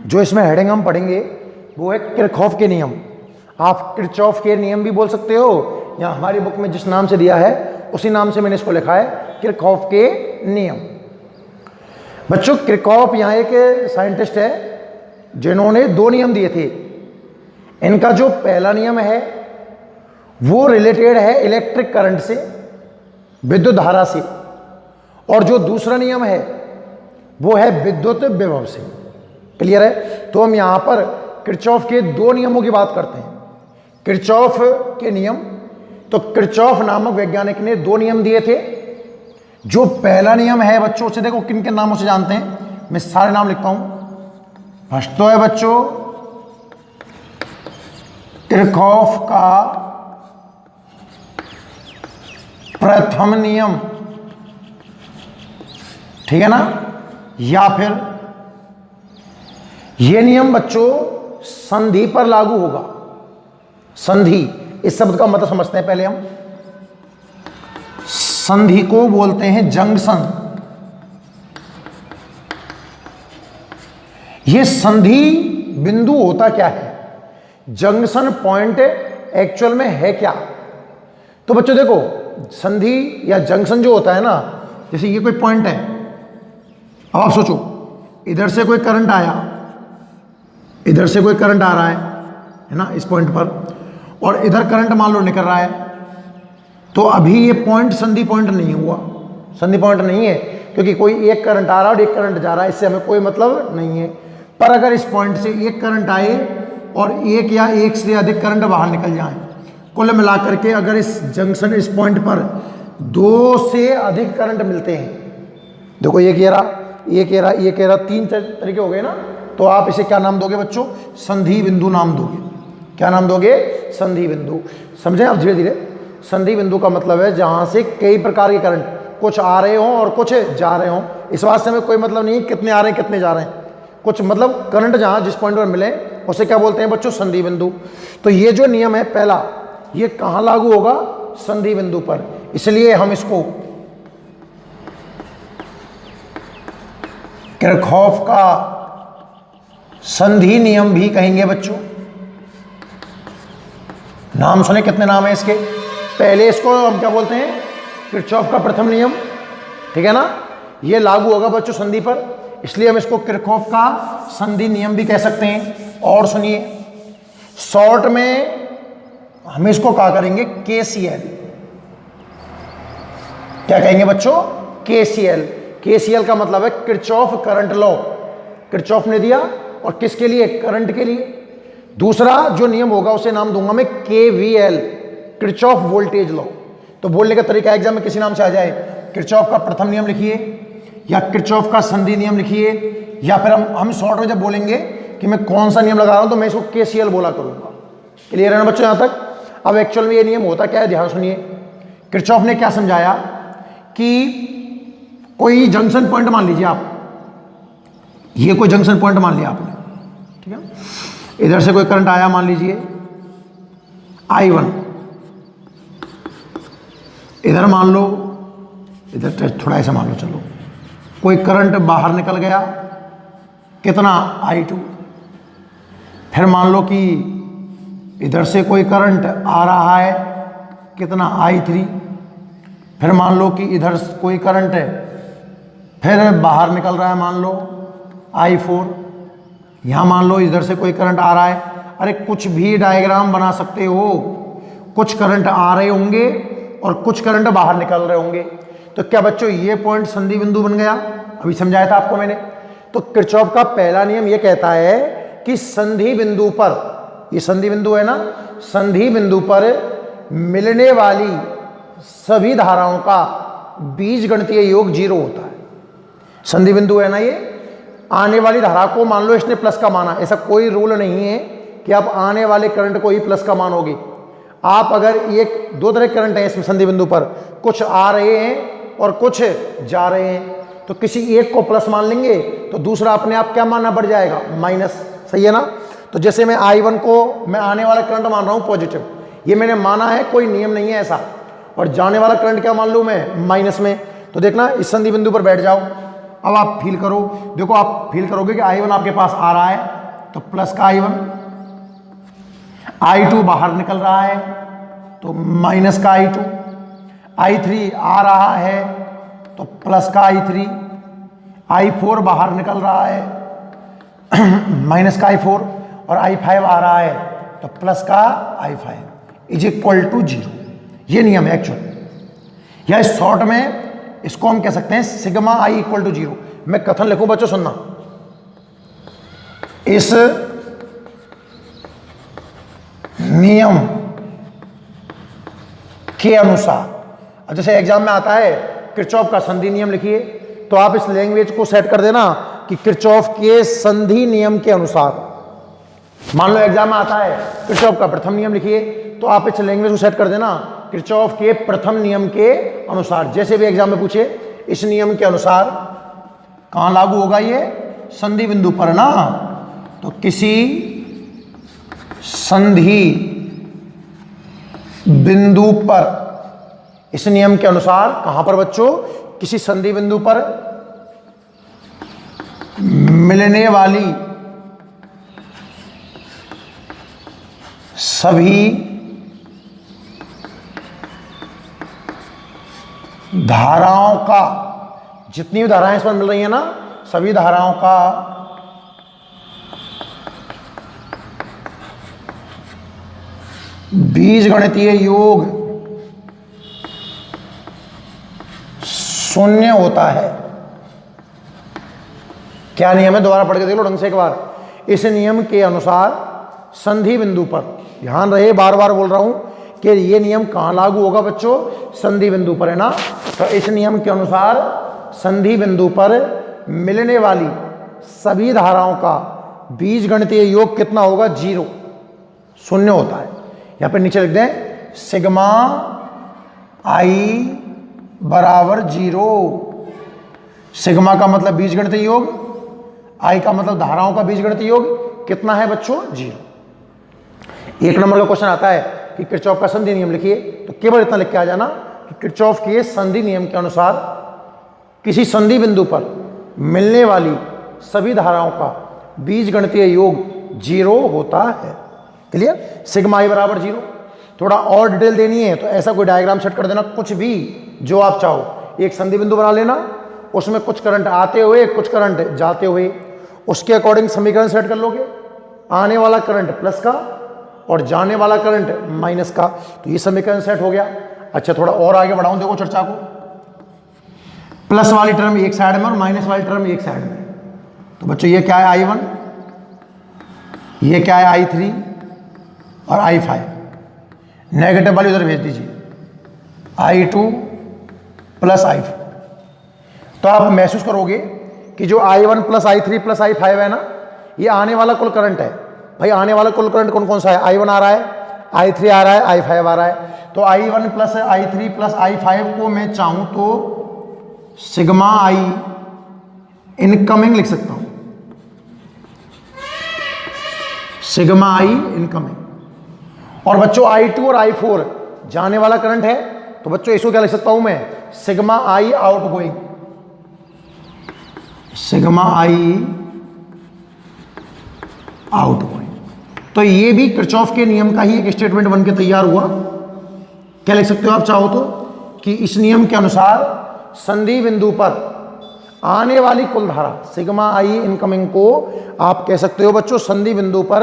जो इसमें हेडिंग हम पढ़ेंगे वो है किरचॉफ के नियम। आप किरचॉफ के नियम भी बोल सकते हो, या हमारी बुक में जिस नाम से दिया है उसी नाम से मैंने इसको लिखा है, किरचॉफ के नियम। बच्चों, किरचॉफ यहाँ एक साइंटिस्ट है जिन्होंने दो नियम दिए थे। इनका जो पहला नियम है वो रिलेटेड है इलेक्ट्रिक करंट से, विद्युत धारा से, और जो दूसरा नियम है वो है विद्युत विभव से। क्लियर है? तो हम यहां पर किरचॉफ के दो नियमों की बात करते हैं। किरचॉफ के नियम, तो किरचॉफ नामक वैज्ञानिक ने दो नियम दिए थे। जो पहला नियम है बच्चों, से देखो किन किन नामों से जानते हैं, मैं सारे नाम लिखता हूं। फर्स्ट तो है बच्चों किरचॉफ का प्रथम नियम, ठीक है ना। या फिर यह नियम बच्चों संधि पर लागू होगा। संधि, इस शब्द का मतलब समझते हैं पहले हम। संधि को बोलते हैं जंक्शन। यह संधि बिंदु होता क्या है, जंक्शन पॉइंट एक्चुअल में है क्या? तो बच्चों देखो, संधि या जंक्शन जो होता है ना, जैसे ये कोई पॉइंट है। अब आप सोचो, इधर से कोई करंट आया, इधर से कोई करंट आ रहा है ना इस पॉइंट पर, और इधर करंट मान लो निकल रहा है। तो अभी ये पॉइंट संधि पॉइंट नहीं हुआ, संधि पॉइंट नहीं है, क्योंकि कोई एक करंट आ रहा है और एक करंट जा रहा है, इससे हमें कोई मतलब नहीं है। पर अगर इस पॉइंट से एक करंट आए और एक या एक से अधिक करंट बाहर निकल जाए, कुल मिलाकर के अगर इस जंक्शन, इस पॉइंट पर दो से अधिक करंट मिलते हैं, देखो ये कह रहा, ये कह रहा, ये कह रहा, तीन तरीके हो गए ना, तो आप इसे क्या नाम दोगे बच्चों? संधि बिंदु नाम दोगे। क्या नाम दोगे? संधि बिंदु। समझें आप धीरे धीरे। संधि बिंदु का मतलब है जहां से कई प्रकार के करंट, कुछ आ रहे हों और कुछ जा रहे हों। इस बात से हमें कोई मतलब नहीं कितने आ रहे हैं कितने जा रहे हैं, कुछ मतलब करंट जहां जिस पॉइंट पर मिले उसे क्या बोलते हैं बच्चों? संधि बिंदु। तो ये जो नियम है पहला, ये कहां लागू होगा? संधि बिंदु पर। इसलिए हम इसको किरचॉफ का संधि नियम भी कहेंगे बच्चों। नाम सुने, कितने नाम है इसके? पहले इसको हम क्या बोलते हैं? किरचॉफ का प्रथम नियम, ठीक है ना। ये लागू होगा बच्चों संधि पर, इसलिए हम इसको किरचॉफ का संधि नियम भी कह सकते हैं। और सुनिए, शॉर्ट में हम इसको क्या करेंगे? केसीएल। क्या कहेंगे बच्चों? केसीएल। केसीएल का मतलब है किरचॉफ करंट लॉ। किरचॉफ ने दिया, और किसके लिए? करंट के लिए। दूसरा जो नियम होगा उसे नाम दूंगा मैं केवीएल, किरचॉफ वोल्टेज लॉ। तो बोलने का तरीका एग्जाम में किसी नाम से आ जाए, किरचॉफ का प्रथम नियम लिखिए, या किरचॉफ का संधि नियम लिखिए, या फिर हम शॉर्ट में जब बोलेंगे कि मैं कौन सा नियम लगा रहा हूं तो मैं इसको केसीएल बोला करूंगा। क्लियर है ना बच्चों यहां तक? अब एक्चुअल में ये नियम होता क्या है, ध्यान सुनिए। किरचॉफ ने क्या समझाया कि कोई जंक्शन पॉइंट मान लीजिए आप, ये कोई जंक्शन पॉइंट मान लिया आपने, ठीक है। इधर से कोई करंट आया, मान लीजिए I1, इधर मान लो, इधर थोड़ा ऐसा मान लो, चलो कोई करंट बाहर निकल गया, कितना? I2। फिर मान लो कि इधर से कोई करंट आ रहा है, कितना? I3। फिर मान लो कि इधर कोई करंट है, फिर बाहर निकल रहा है, मान लो I4। यहां मान लो इधर से कोई करंट आ रहा है। अरे कुछ भी डायग्राम बना सकते हो, कुछ करंट आ रहे होंगे और कुछ करंट बाहर निकल रहे होंगे। तो क्या बच्चों ये पॉइंट संधि बिंदु बन गया? अभी समझाया था आपको मैंने। तो किरचॉफ का पहला नियम ये कहता है कि संधि बिंदु पर, ये संधि बिंदु है ना, संधि बिंदु पर मिलने वाली सभी धाराओं का बीजगणितीय योग 0 होता है। संधि बिंदु है ना, ये आने वाली धारा को मान लो इसने प्लस का माना, ऐसा कोई रूल नहीं है कि आप आने वाले करंट को ही प्लस का मानोगे। आप अगर एक दो तरह करंट है इसमें संधि बिंदु पर, कुछ आ रहे हैं और कुछ जा रहे हैं, तो किसी एक को प्लस मान लेंगे तो दूसरा अपने आप क्या मानना पड़ जाएगा? माइनस। सही है ना। तो जैसे मैं I1 को मैं आने वाला करंट मान रहा हूं पॉजिटिव, ये मैंने माना है, कोई नियम नहीं है ऐसा। और जाने वाला करंट क्या मान लूं मैं? माइनस में। तो देखना, इस संधि बिंदु पर बैठ जाओ, अब आप फील करो, देखो आप फील करोगे कि I1 आपके पास आ रहा है तो प्लस का I1, I2 बाहर निकल रहा है तो माइनस का I2, I3 आ रहा है तो प्लस का I3, I4 बाहर निकल रहा है माइनस का I4 और I5 आ रहा है तो प्लस का I5 इज इक्वल टू 0। ये नियम है एक्चुअल, या शॉर्ट में इसको हम कह सकते हैं सिग्मा I इक्वल टू 0। मैं कथन लिखूं बच्चों सुनना, इस नियम के अनुसार, अब जैसे एग्जाम में आता है किरचॉफ का संधि नियम लिखिए, तो आप इस लैंग्वेज को सेट कर देना कि किरचॉफ के संधि नियम के अनुसार। मान लो एग्जाम में आता है किरचॉफ का प्रथम नियम लिखिए, तो आप इस लैंग्वेज को सेट कर देना किरचॉफ के प्रथम नियम के अनुसार। जैसे भी एग्जाम में पूछे इस नियम के अनुसार कहां लागू होगा, ये संधि बिंदु पर ना, तो किसी संधि बिंदु पर, इस नियम के अनुसार कहां पर बच्चों, किसी संधि बिंदु पर मिलने वाली सभी धाराओं का, जितनी भी धाराएं इस पर मिल रही हैं ना, सभी धाराओं का बीजगणितीय योग शून्य होता है। क्या नियम है, दोबारा पढ़ के देख लो ढंग से एक बार। इस नियम के अनुसार संधि बिंदु पर, ध्यान रहे बार बार बोल रहा हूं कि ये नियम कहां लागू होगा बच्चों, संधि बिंदु पर, है ना। तो इस नियम के अनुसार संधि बिंदु पर मिलने वाली सभी धाराओं का बीजगणितीय योग कितना होगा, 0, शून्य होता है। यहां पर नीचे लिख दें सिग्मा I बराबर 0। सिग्मा का मतलब बीजगणितीय योग, I का मतलब धाराओं का बीजगणितीय योग कितना है बच्चों, 0। एक नंबर का क्वेश्चन आता है कि किरचॉफ का संधि नियम लिखिए, तो केवल इतना लिख के आ जाना कि किरचॉफ के संधि नियम के अनुसार किसी संधि बिंदु पर मिलने वाली सभी धाराओं का बीजगणितीय योग 0 होता है। क्लियर, सिग्मा I बराबर 0। थोड़ा और डिटेल देनी है तो ऐसा कोई डायग्राम सेट कर देना, कुछ भी जो आप चाहो। एक संधि बिंदु बना लेना, उसमें कुछ करंट आते हुए कुछ करंट जाते हुए, उसके अकॉर्डिंग समीकरण सेट कर लोगे। आने वाला करंट प्लस का और जाने वाला करंट माइनस का, तो ये समीकरण सेट हो गया। अच्छा, थोड़ा और आगे बढ़ाऊं, देखो चर्चा को। प्लस वाली टर्म एक साइड में और माइनस वाली टर्म एक साइड में, तो बच्चों ये क्या है I1, ये क्या है I3 और I5। नेगेटिव वाली उधर भेज दीजिए, I2 प्लस I4। तो आप महसूस करोगे कि जो I1 plus I3 plus I5 है ना, ये आने वाला कुल करंट है। भाई आने वाला कुल करंट कौन कौन सा है, I1 आ रहा है, I3 आ रहा है, I5 आ रहा है। तो I1 plus I3 plus I5 को मैं चाहूं तो सिग्मा I इनकमिंग लिख सकता हूं, सिग्मा I इनकमिंग। और बच्चों I2 और I4 जाने वाला करंट है, तो बच्चों इसको क्या लिख सकता हूं मैं, sigma I outgoing, sigma I outgoing. तो ये भी किरचॉफ के नियम का ही एक स्टेटमेंट बन के तैयार हुआ। क्या लिख सकते हो आप चाहो तो, कि इस नियम के अनुसार संधि बिंदु पर आने वाली कुल धारा सिग्मा I इनकमिंग को आप कह सकते हो बच्चों संधि बिंदु पर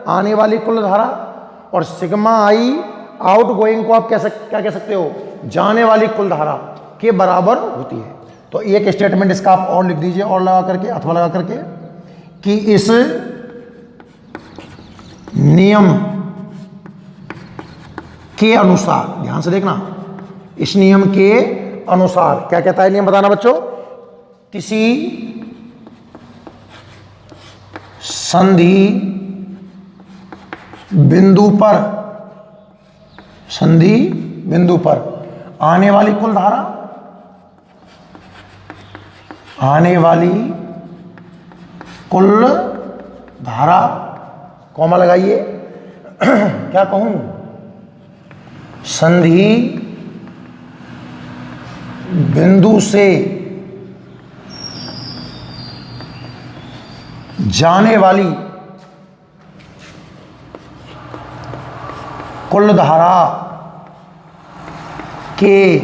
आने वाली कुल धारा, और सिग्मा I आउटगोइंग को आप क्या कह सकते हो, जाने वाली कुल धारा के बराबर होती है। तो एक स्टेटमेंट इसका आप और लिख दीजिए, और लगा करके अथवा लगा करके, कि इस नियम के अनुसार, ध्यान से देखना, इस नियम के अनुसार क्या कहता है नियम, बताना बच्चों, किसी संधि बिंदु पर, संधि बिंदु पर आने वाली कुल धारा, आने वाली कुल धारा, कॉमा लगाइए, क्या कहूं, संधि बिंदु से जाने वाली कुल धारा के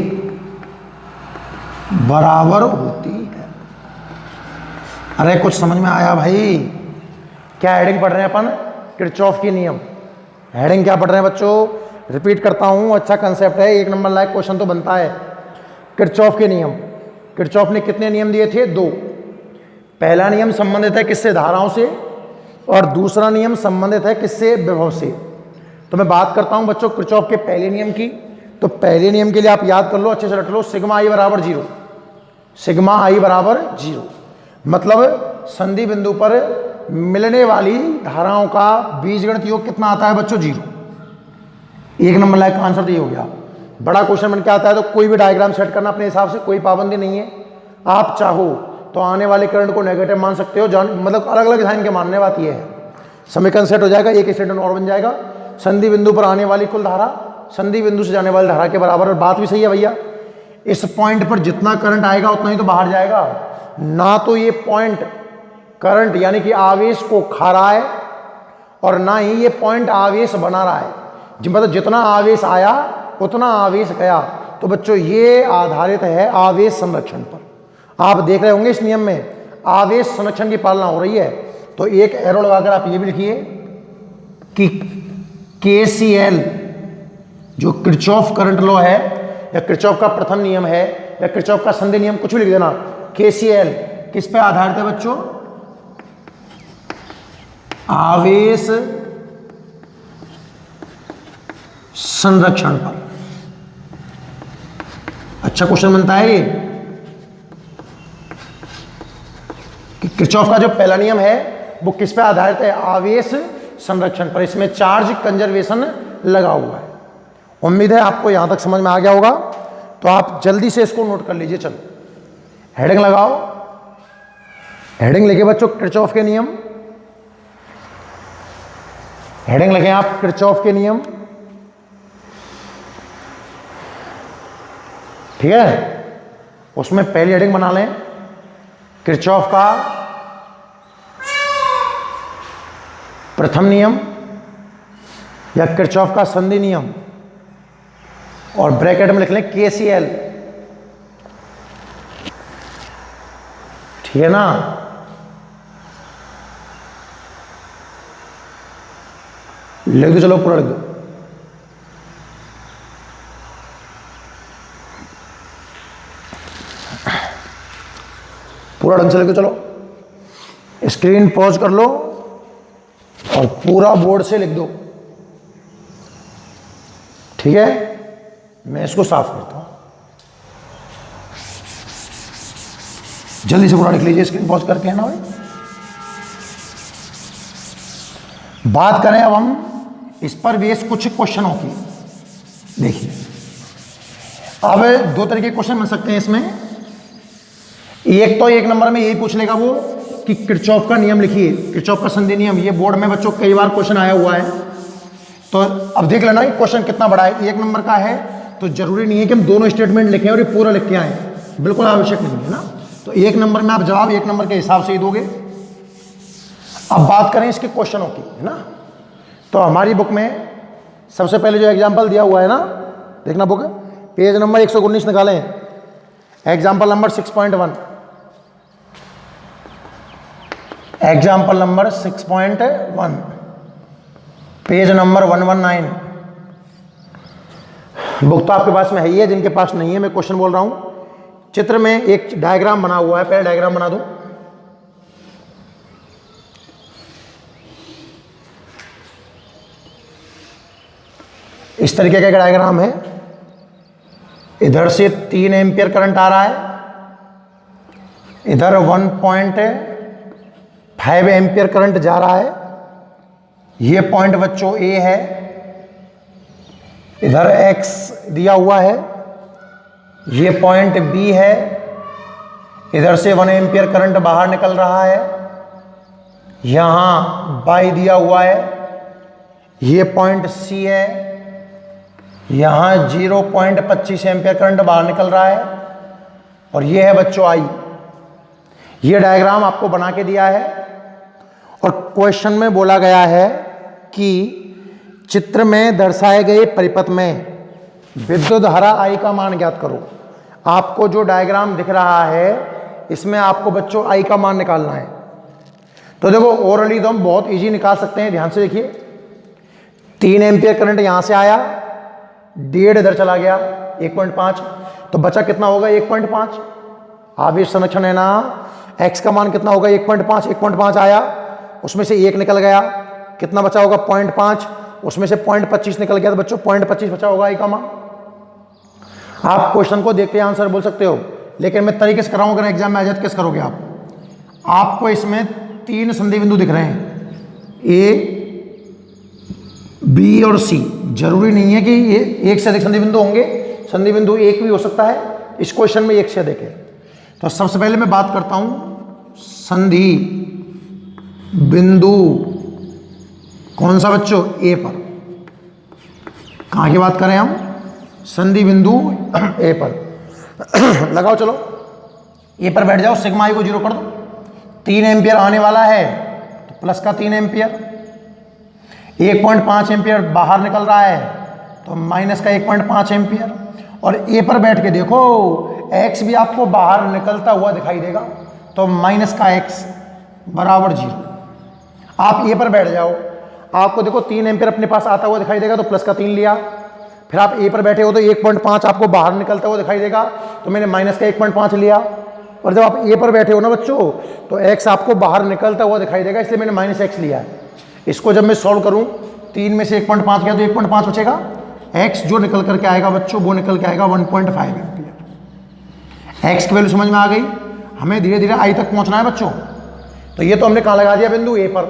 बराबर होती है। अरे कुछ समझ में आया भाई? क्या हेडिंग पढ़ रहे हैं अपन? किरचॉफ के नियम। हेडिंग क्या पढ़ रहे हैं बच्चों? रिपीट करता हूं, अच्छा कंसेप्ट है, 1 नंबर लायक क्वेश्चन तो बनता है। किरचॉफ के नियम। किरचॉफ ने कितने नियम दिए थे? 2। पहला नियम संबंधित है किससे? धाराओं से। और दूसरा नियम संबंधित है किससे? विभव से। तो मैं बात करता हूं बच्चों किरचॉफ के पहले नियम की। तो पहले नियम के लिए आप याद कर लो, अच्छे से रट लो, सिग्मा आई बराबर 0। सिग्मा आई बराबर 0 मतलब संधि बिंदु पर मिलने वाली धाराओं का बीजगणित योग कितना आता है बच्चों? 0। 1 नंबर लायक आंसर तो ये हो गया। बड़ा क्वेश्चन बन के आता है तो कोई भी डायग्राम सेट करना अपने हिसाब से, कोई पाबंदी नहीं है। आप चाहो तो आने वाले करंट को नेगेटिव मान सकते हो, मतलब अलग अलग साइन के मानने बात ये है। समीकरण सेट हो जाएगा, एक स्टेटमेंट और बन जाएगा। संधि बिंदु पर आने वाली कुल धारा संधि बिंदु से जाने वाली धारा के बराबर। और बात भी सही है भैया, इस पॉइंट पर जितना करंट आएगा उतना ही तो बाहर जाएगा ना। तो ये पॉइंट करंट यानी कि आवेश को खा रहा है और ना ही ये पॉइंट आवेश बना रहा है। मतलब जितना आवेश आया उतना आवेश गया। तो बच्चों ये आधारित है आवेश संरक्षण पर। आप देख रहे होंगे इस नियम में आवेश संरक्षण की पालना हो रही है। तो एक एरो लगाकर आप ये भी लिखिए कि KCL जो किरचॉफ करंट लॉ है या किरचॉफ का प्रथम नियम है या किरचॉफ का संधि नियम, कुछ भी लिख देना, KCL किस पे आधारित है बच्चों? आवेश संरक्षण पर। अच्छा क्वेश्चन बनता है ये कि किरचॉफ का जो पहला नियम है वो किस पे आधारित है? आवेश संरक्षण पर। इसमें चार्ज कंजर्वेशन लगा हुआ है। उम्मीद है आपको यहां तक समझ में आ गया होगा। तो आप जल्दी से इसको नोट कर लीजिए। चलो हेडिंग लगाओ। हेडिंग लिखे बच्चों किरचॉफ के नियम। हेडिंग लिखें आप किरचॉफ के नियम, ठीक है। उसमें पहली हेडिंग बना लें किरचॉफ का प्रथम नियम या किरचॉफ का संधि नियम, और ब्रैकेट में लिख लें KCL, ठीक है ना। लिख दो, चलो पूरा लिख दो। पूरा ढंग से लिख दो। चलो स्क्रीन पॉज कर लो और पूरा बोर्ड से लिख दो, ठीक है। मैं इसको साफ करता हूं, जल्दी से पूरा लिख लीजिए, स्क्रीन पॉज करके, है ना भाई। बात करें अब हम इस पर बेस कुछ क्वेश्चनों की। देखिए अब 2 तरह के क्वेश्चन बन सकते हैं इसमें। एक तो 1 नंबर में यही पूछ लेगा वो कि किरचॉफ का नियम लिखिए, किरचॉफ का संधि नियम। ये बोर्ड में बच्चों कई बार क्वेश्चन आया हुआ है। तो अब देख लेना कि क्वेश्चन कितना बड़ा है। 1 नंबर का है तो जरूरी नहीं है कि हम दोनों स्टेटमेंट लिखें और ये पूरा लिख के आए, बिल्कुल आवश्यक नहीं है ना। तो 1 नंबर में आप जवाब 1 नंबर के हिसाब से ही दोगे। अब बात करें इसके क्वेश्चनों की, है ना। तो हमारी बुक में सबसे पहले जो एग्जाम्पल दिया हुआ है ना, देखना बुक पेज नंबर 119 निकालें। Example number 6.1, example number 6.1, page number 119। Book तो आपके पास में है ही है, जिनके पास नहीं है मैं क्वेश्चन बोल रहा हूं। चित्र में एक डायग्राम बना हुआ है, पहले डायग्राम बना दूं। इस तरीके का डायग्राम है। इधर से 3 एम्पियर करंट आ रहा है, इधर 1.5 एम्पियर करंट जा रहा है। ये पॉइंट बच्चों A है, इधर X दिया हुआ है। ये पॉइंट B है, इधर से 1 एम्पियर करंट बाहर निकल रहा है। यहां Y दिया हुआ है। ये पॉइंट C है, यहां 0.25 एम्पियर करंट बाहर निकल रहा है। और ये है बच्चों I। ये डायग्राम आपको बना के दिया है और क्वेश्चन में बोला गया है कि चित्र में दर्शाए गए परिपथ में विद्युत धारा I का मान ज्ञात करो। आपको जो डायग्राम दिख रहा है इसमें आपको बच्चों I का मान निकालना है। तो देखो ओरली तो हम बहुत इजी निकाल सकते हैं। ध्यान से देखिए, 3 एम्पियर करंट यहां से आया, 1.5 इधर चला गया, 1.5, तो बचा कितना होगा 1.5। आवेश संरक्षण है ना, x का मान कितना होगा 1.5, 1.5 आया, उसमें से 1 निकल गया, कितना बचा होगा 0.5, उसमें से 0.25 निकल गया, तो बच्चों 0.25 बचा होगा I का मान। आप क्वेश्चन को देखते आंसर बोल सकते हो, लेकिन मैं तरीके से कराऊं, अगर एग्जाम में आ जाए तो कैसे करोगे आप। आपको इसमें 3 संधि बिंदु दिख रहे हैं, A, B और C। जरूरी नहीं है कि ये एक से अधिक संधि बिंदु होंगे, संधि बिंदु एक भी हो सकता है। इस क्वेश्चन में एक से अधिक है। तो सबसे पहले मैं बात करता हूं संधि बिंदु कौन सा बच्चों, A पर। कहां की बात करें हम, संधि बिंदु A पर। लगाओ चलो, A पर बैठ जाओ, सिग्मा I को 0 कर दो। 3 एम्पियर आने वाला है तो प्लस का 3 एम्पियर, 1.5 एम्पियर बाहर निकल रहा है तो माइनस का 1.5 एम्पियर। और ए पर बैठ के देखो, एक्स भी आपको बाहर निकलता हुआ दिखाई देगा, तो माइनस का एक्स बराबर 0। आप ए पर बैठ जाओ, आपको देखो 3 एम्पियर अपने पास आता हुआ दिखाई देगा, तो प्लस का 3 लिया। फिर आप ए पर बैठे हो तो 1.5 आपको बाहर निकलता हुआ दिखाई देगा, तो मैंने माइनस का 1.5 लिया। और जब आप ए पर बैठे हो ना बच्चों, तो एक्स आपको बाहर निकलता हुआ दिखाई देगा, इसलिए मैंने माइनस एक्स लिया है। इसको जब मैं सॉल्व करूं, 3 में से 1.5 गया तो 1.5 बचेगा। x जो निकल करके आएगा बच्चों, वो निकल के आएगा 1.5 एम्पियर। x की वैल्यू समझ में आ गई। हमें धीरे धीरे I तक पहुंचना है बच्चों। तो ये तो हमने कहां लगा दिया, बिंदु A पर।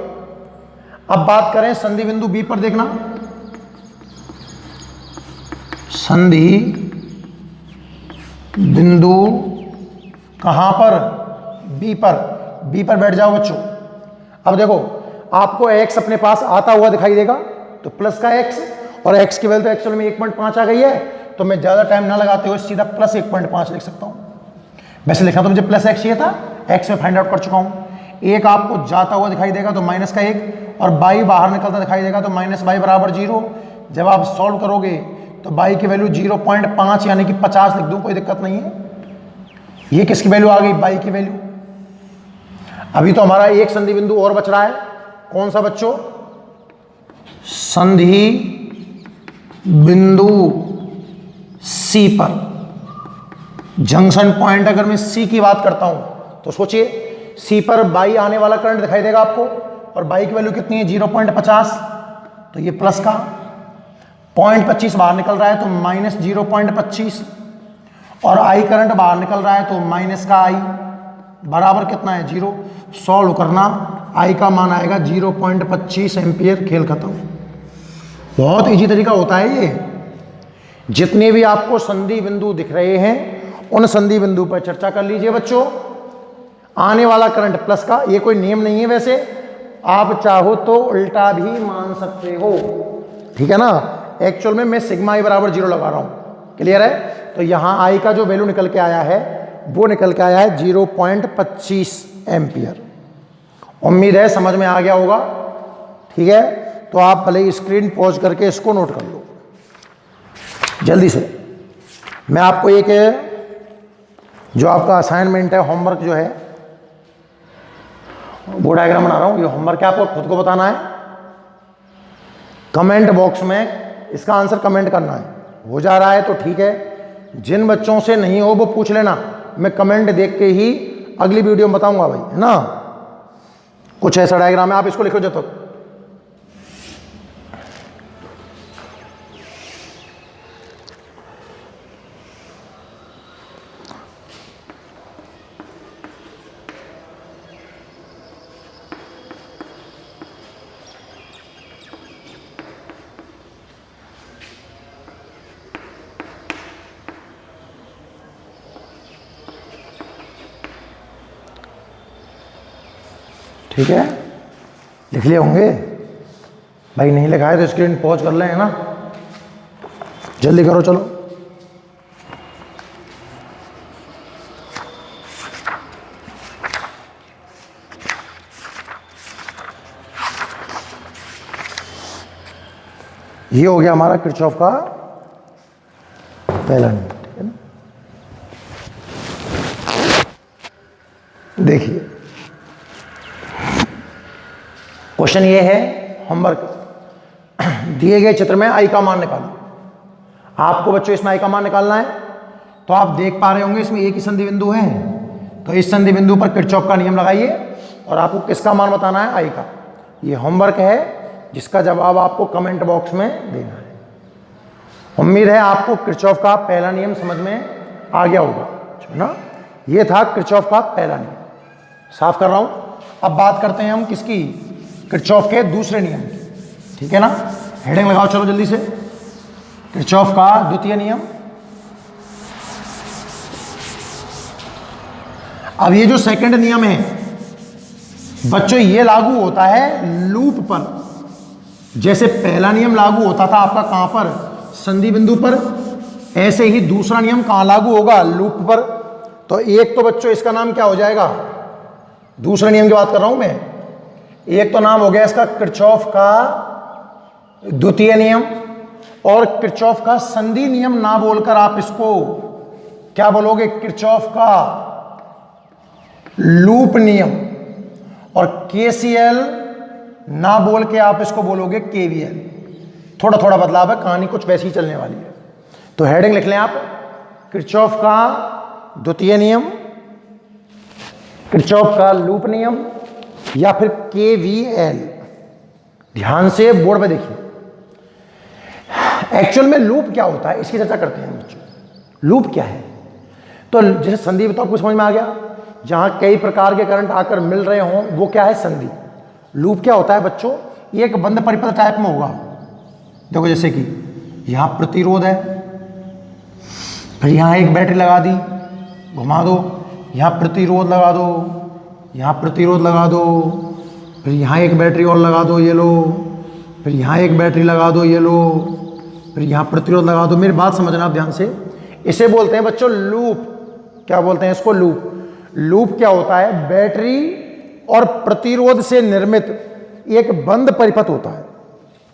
अब बात करें संधि बिंदु B पर। देखना, संधि बिंदु कहां पर, B पर। B पर बैठ जाओ बच्चों। अब देखो, आपको x अपने पास आता हुआ दिखाई देगा, तो प्लस का x, और x की वैल्यू तो एक्चुअल में 1.5 आ गई है, तो मैं ज़्यादा टाइम ना लगाते हुए सीधा प्लस 1.5 लिख सकता हूँ। वैसे लिखा तो मुझे प्लस x चाहिए था, x में फाइंड आउट कर चुका हूँ। एक आपको जाता हुआ दिखाई देगा तो माइनस का 1, और बाई बाहर निकलता दिखाई देगा तो माइनस बाई बराबर 0। जब आप सॉल्व करोगे तो बाई की वैल्यू 0.5 यानी कि 50 लिख दूँ, कोई दिक्कत नहीं है। ये किसकी वैल्यू आ गई, बाई की वैल्यू। अभी तो हमारा एक संधि बिंदु और बच रहा है, कौन सा बच्चों, संधि बिंदु C पर। जंक्शन पॉइंट अगर मैं C की बात करता हूं तो सोचिए, C पर बाई आने वाला करंट दिखाई देगा आपको, और बाई की वैल्यू कितनी है 0.50, तो ये प्लस का 0.25 बाहर निकल रहा है तो माइनस 0.25, और I करंट बाहर निकल रहा है तो माइनस का I बराबर कितना है 0। सॉल्व करना, I का मान आएगा 0.25 एम्पियर। खेल खत्म। बहुत इजी तरीका होता है ये। जितने भी आपको संधि बिंदु दिख रहे हैं, उन संधि बिंदु पर चर्चा कर लीजिए बच्चों। आने वाला करंट प्लस का, ये कोई नियम नहीं है, वैसे आप चाहो तो उल्टा भी मान सकते हो, ठीक है ना। एक्चुअल में मैं सिग्मा I बराबर 0 लगा रहा हूं, क्लियर है। तो यहां I का जो वैल्यू निकल के आया है, वो निकल के आया है 0.25 एम्पियर। उम्मीद है समझ में आ गया होगा, ठीक है। तो आप भले स्क्रीन पॉज करके इसको नोट कर लो जल्दी से। मैं आपको एक जो आपका असाइनमेंट है, होमवर्क जो है, वो डायग्राम बना रहा हूं। ये होमवर्क है, आपको खुद को बताना है। कमेंट बॉक्स में इसका आंसर कमेंट करना है। हो जा रहा है तो ठीक है, जिन बच्चों से नहीं हो वो पूछ लेना, मैं कमेंट देख के ही अगली वीडियो में बताऊंगा भाई, है ना। कुछ ऐसा डायग्राम है, आप इसको लिखो जब तक। ठीक है, लिख लिए होंगे भाई। नहीं लिखा है तो स्क्रीन पॉज कर लें, है ना। जल्दी करो चलो। ये हो गया हमारा किरचॉफ का पहला नियम, ठीक है ना। देखिए क्वेश्चन ये है, होमवर्क, दिए गए चित्र में आई का मान निकालो। आपको बच्चों इसमें आई का मान निकालना है। तो आप देख पा रहे होंगे इसमें एक ही संधि बिंदु है, तो इस संधि बिंदु पर किरचॉफ का नियम लगाइए और आपको किसका मान बताना है, आई का। ये होमवर्क है जिसका जवाब आपको कमेंट बॉक्स में देना है। उम्मीद है आपको किरचॉफ का पहला नियम समझ में आ गया होगा, है ना। ये था किरचॉफ का पहला नियम, साफ कर रहा हूं। अब बात करते हैं हम किसकी, किरचॉफ के दूसरे नियम की, ठीक है ना। हेडिंग लगाओ चलो जल्दी से, किरचॉफ का द्वितीय नियम। अब ये जो सेकंड नियम है बच्चों, ये लागू होता है लूप पर। जैसे पहला नियम लागू होता था आपका कहां पर, संधि बिंदु पर, ऐसे ही दूसरा नियम कहां लागू होगा, लूप पर। तो एक तो बच्चों इसका नाम क्या हो जाएगा, दूसरे नियम की बात कर रहा हूं मैं, एक तो नाम हो गया इसका किरचॉफ का द्वितीय नियम, और किरचॉफ का संधि नियम ना बोलकर आप इसको क्या बोलोगे, किरचॉफ का लूप नियम, और केसीएल ना बोल के आप इसको बोलोगे केवीएल। थोड़ा थोड़ा बदलाव है, कहानी कुछ वैसी ही चलने वाली है। तो हेडिंग लिख लें आप, किरचॉफ का द्वितीय नियम, किरचॉफ का लूप नियम, या फिर केवीएल। ध्यान से बोर्ड पे देखिए। एक्चुअल में लूप क्या होता है इसकी चर्चा करते हैं बच्चों। लूप क्या है, तो जैसे संधि तो आपको समझ में आ गया, जहां कई प्रकार के करंट आकर मिल रहे हों वो क्या है, संधि। लूप क्या होता है बच्चों, एक बंद परिपथ टाइप में होगा। देखो जैसे कि यहां प्रतिरोध है, फिर यहां एक बैटरी लगा दी, घुमा दो, यहां प्रतिरोध लगा दो, यहां प्रतिरोध लगा दो, फिर यहां एक बैटरी और लगा दो, ये लो, फिर यहां एक बैटरी लगा दो, ये लो, फिर यहां प्रतिरोध लगा दो। मेरी बात समझना आप ध्यान से, इसे बोलते हैं बच्चों लूप। क्या बोलते हैं इसको, लूप। लूप क्या होता है, बैटरी और प्रतिरोध से निर्मित एक बंद परिपथ होता है।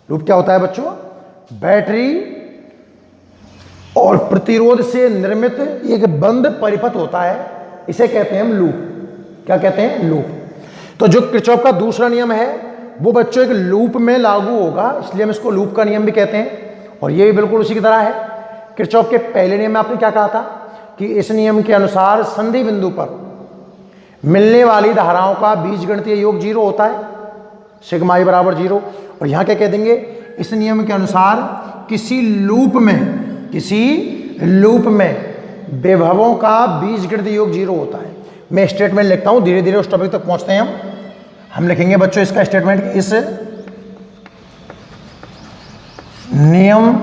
लूप क्या होता है बच्चों, बैटरी और प्रतिरोध से निर्मित एक बंद परिपथ होता है, इसे कहते हैं हम लूप। क्या कहते हैं, लूप। तो जो किरचॉफ का दूसरा नियम है वो बच्चों एक लूप में लागू होगा, इसलिए हम इसको लूप का नियम भी कहते हैं। और ये भी बिल्कुल उसी की तरह है। किरचॉफ के पहले नियम में आपने क्या कहा था कि इस नियम के अनुसार संधि बिंदु पर मिलने वाली धाराओं का बीजगणितीय योग 0 होता है, सिग्मा i बराबर 0। और यहां क्या कह देंगे, इस नियम के अनुसार किसी लूप में विभवों का बीजगणितीय योग 0 होता है। मैं स्टेटमेंट लिखता हूं, धीरे धीरे उस टॉपिक तक पहुंचते हैं हम लिखेंगे बच्चों इसका स्टेटमेंट, इस नियम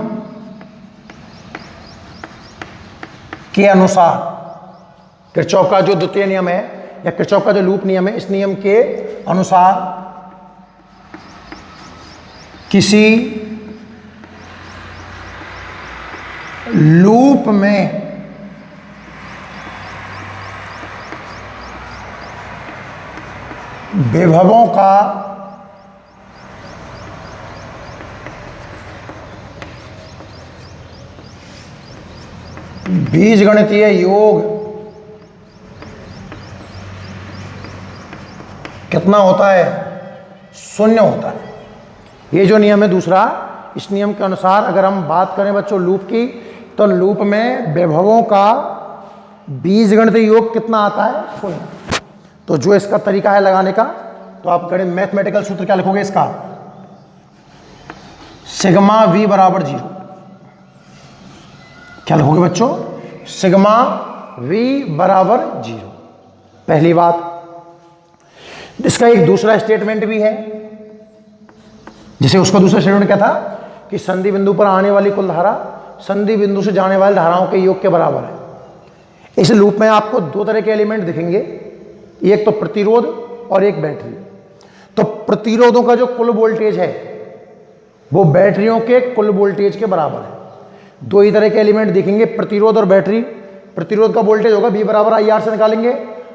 के अनुसार, किरचॉफ का जो द्वितीय नियम है या किरचॉफ का जो लूप नियम है, इस नियम के अनुसार किसी लूप में विभवों का बीजगणितीय योग कितना होता है, 0 होता है। ये जो नियम है दूसरा, इस नियम के अनुसार अगर हम बात करें बच्चों लूप की, तो लूप में विभवों का बीजगणितीय योग कितना आता है, 0। तो जो इसका तरीका है लगाने का, तो आप गणित मैथमेटिकल सूत्र क्या लिखोगे इसका, सिग्मा v बराबर 0। क्या लिखोगे बच्चों, सिग्मा v बराबर 0। पहली बात। इसका एक दूसरा स्टेटमेंट भी है, जैसे उसका दूसरा स्टेटमेंट क्या था कि संधि बिंदु पर आने वाली कुल धारा संधि बिंदु से जाने वाली धाराओं के योग के बराबर है। इस लूप में आपको 2 तरह के एलिमेंट दिखेंगे, एक तो प्रतिरोध और एक बैटरी। तो प्रतिरोधों का जो कुल वोल्टेज है वो बैटरियों के कुल वोल्टेज के बराबर है। 2 ही तरह के एलिमेंट दिखेंगे, प्रतिरोध और बैटरी। प्रतिरोध का वोल्टेज होगा V बराबर IR से निकालेंगे,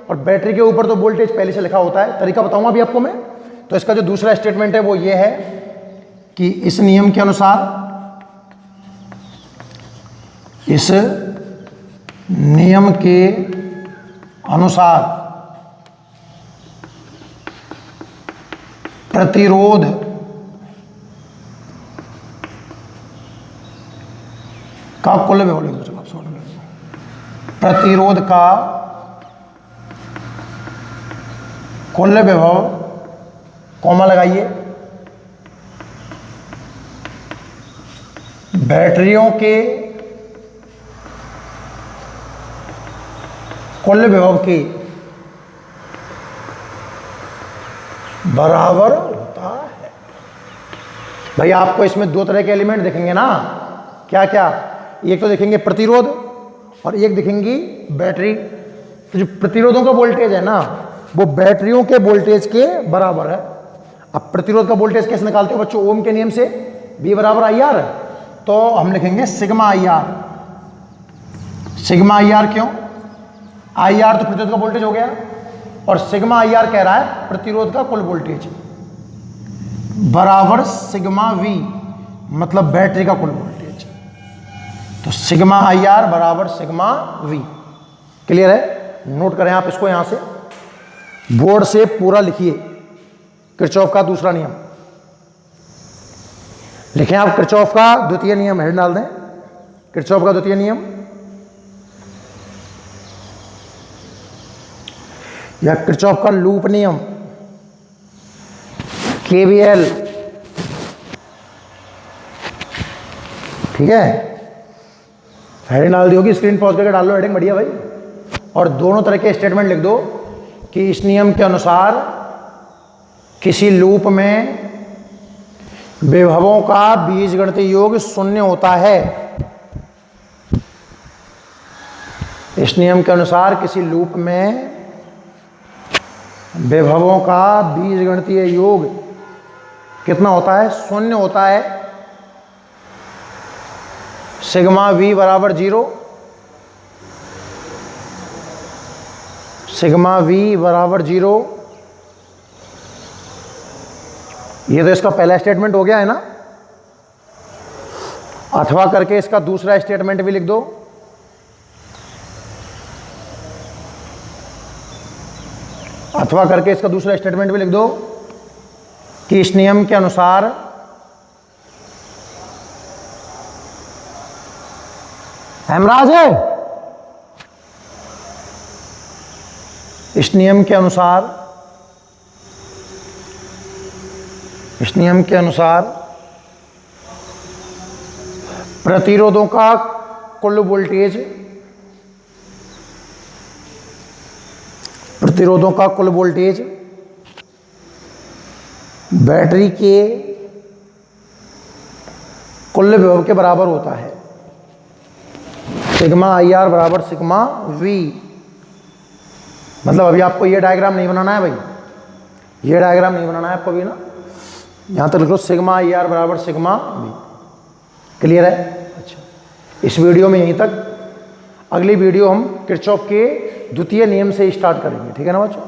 और बैटरी के ऊपर तो वोल्टेज पहले से लिखा होता है, तरीका बताऊंगा अभी आपको मैं। तो इसका जो दूसरा स्टेटमेंट है वो ये है कि इस नियम के अनुसार इस नियम के अनुसार प्रतिरोध का कुल विभव लिख दो। चलो आप सवाल लिख दो। प्रतिरोध का कुल विभव, कॉमा लगाइए, बैटरियों के कुल विभव के बराबर होता है। भाई आपको इसमें दो तरह के एलिमेंट दिखेंगे ना, क्या क्या, एक तो दिखेंगे प्रतिरोध और एक दिखेंगी बैटरी। तो जो प्रतिरोधों का वोल्टेज है ना, वो बैटरियों के वोल्टेज के बराबर है। अब प्रतिरोध का वोल्टेज कैसे निकालते हो बच्चों? ओम के नियम से, V बराबर आई आर। तो हम लिखेंगे sigma I R. Sigma I R क्यों? आई आर तो प्रतिरोध का वोल्टेज हो गया, और सिग्मा आई आर कह रहा है प्रतिरोध का कुल वोल्टेज बराबर सिग्मा V, मतलब बैटरी का कुल वोल्टेज। तो सिग्मा आई आर बराबर सिग्मा V। क्लियर है? नोट करें आप इसको, यहां से बोर्ड से पूरा लिखिए। किरचॉफ का दूसरा नियम लिखें आप। किरचॉफ का द्वितीय नियम हेड डाल दें। किरचॉफ का द्वितीय नियम या किरचॉफ का लूप नियम, KVL, ठीक है। हेडिंग डाल दी होगी, स्क्रीन पॉज करके डाल लो हेडिंग, बढ़िया भाई। और दोनों तरह के स्टेटमेंट लिख दो कि इस नियम के अनुसार किसी लूप में विभवों का बीजगणितीय योग शून्य होता है। इस नियम के अनुसार किसी लूप में विभवों का बीजगणितीय योग कितना होता है? शून्य होता है। सिग्मा V बराबर 0, सिग्मा V बराबर 0। ये तो इसका पहला स्टेटमेंट हो गया है ना। अथवा करके इसका दूसरा स्टेटमेंट भी लिख दो। अथवा करके इसका दूसरा स्टेटमेंट भी लिख दो कि इस नियम के अनुसार हेमराज है, इस नियम के अनुसार, इस नियम के अनुसार प्रतिरोधों का कुल वोल्टेज, प्रतिरोधों का कुल वोल्टेज बैटरी के कुल विभव के बराबर होता है। सिग्मा आई आर बराबर सिग्मा V। मतलब अभी आपको ये डायग्राम नहीं बनाना है भाई, ये डायग्राम नहीं बनाना है आपको भी ना। यहां तक लिख लो सिग्मा आई आर बराबर सिग्मा V। क्लियर है? अच्छा, इस वीडियो में यहीं तक। अगली वीडियो हम किरचॉफ के द्वितीय नियम से स्टार्ट करेंगे, ठीक है ना बच्चों।